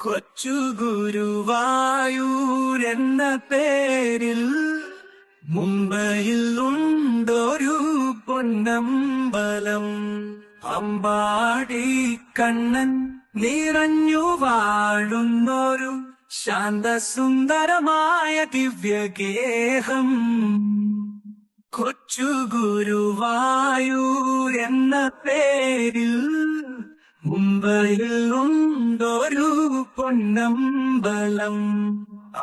കൊച്ചു ഗുരുവായൂർ എന്ന പേരിൽ മുംബൈയിൽ ഉണ്ടൊരു പൊന്നമ്പലം. അമ്പാടി കണ്ണൻ നിറഞ്ഞു വാഴുന്നൊരു ശാന്തസുന്ദരമായ ദിവ്യഗേഹം. കൊച്ചു ഗുരുവായൂർ എന്ന പേരിൽ മുംബൈയിൽ ഉണ്ടൊരു പൊന്നമ്പലം.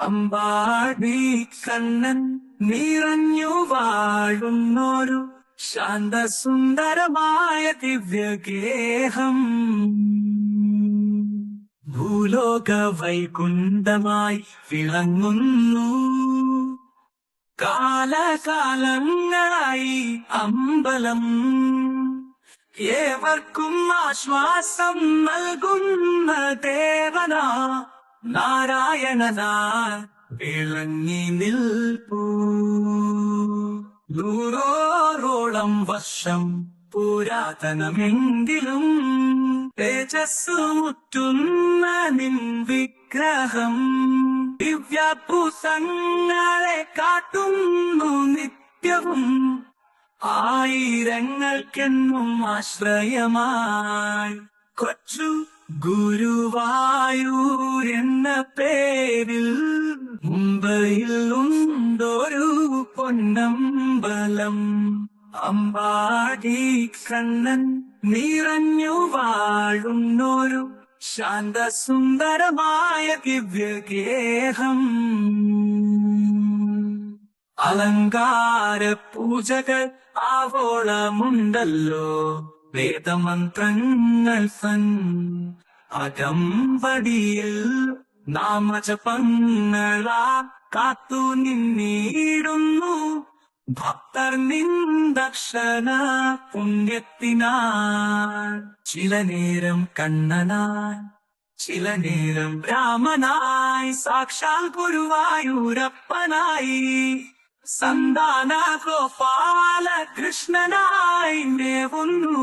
അമ്പാടി കണ്ണൻ നിറഞ്ഞു വാഴുന്നൊരു ശാന്തസുന്ദരമായ ദിവ്യഗേഹം. ഭൂലോക വൈകുണ്ഠമായി വിളങ്ങുന്നു കാലകാലങ്ങളായി അമ്പലം. ഏവർക്കും ആശ്വാസം നൽകുന്ന ദേവനാ നാരായണനാ വിളങ്ങി നിൽപ്പൂ. നൂറോളം വർഷം പുരാതനമെങ്കിലും തേജസ് മുറ്റുന്ന നിൻ വിഗ്രഹം ദിവ്യഭൂതങ്ങളെ കാട്ടുന്നു നിത്യവും. ആയിരങ്ങൾക്കെന്നും ആശ്രയമായി കൊച്ചു ഗുരുവായൂർ എന്ന പേരിൽ മുംബൈയിൽ ഉണ്ടൊരു പൊന്നമ്പലം. അമ്പാടി കണ്ണൻ നിറഞ്ഞു വാഴുന്നൊരു ശാന്തസുന്ദരമായ ദിവ്യഗേഹം. അലങ്കാര പൂജകൾ ആവോളമുണ്ടല്ലോ, വേദമന്ത്രങ്ങൾ അകമ്പടിയിൽ നാമജപങ്ങളാ കാത്തു നിന്നിടുന്നു ഭക്തർ നിന്ദക്ഷണ പുണ്യത്തിനാൾ. ചില നേരം കണ്ണനായി, ചില നേരം രാമനായി, സാക്ഷാൽ ഗുരുവായൂരപ്പനായി, സന്താന ഗോപാല കൃഷ്ണനായി മേവുന്നു.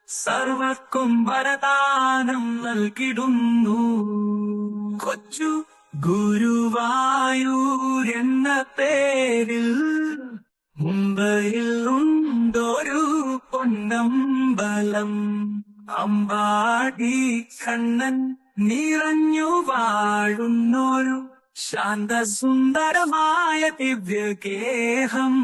സർവർക്കും വരദാനം നൽകിടുന്നു. കൊച്ചു ഗുരുവായൂർ എന്ന പേരിൽ മുംബൈയിൽ ഉണ്ടൊരു പൊന്നമ്പലം. അമ്പാടി കണ്ണൻ നിറഞ്ഞു വാഴുന്നൊരു ശാന്തസുന്ദരമായ ദിവ്യഗേഹം.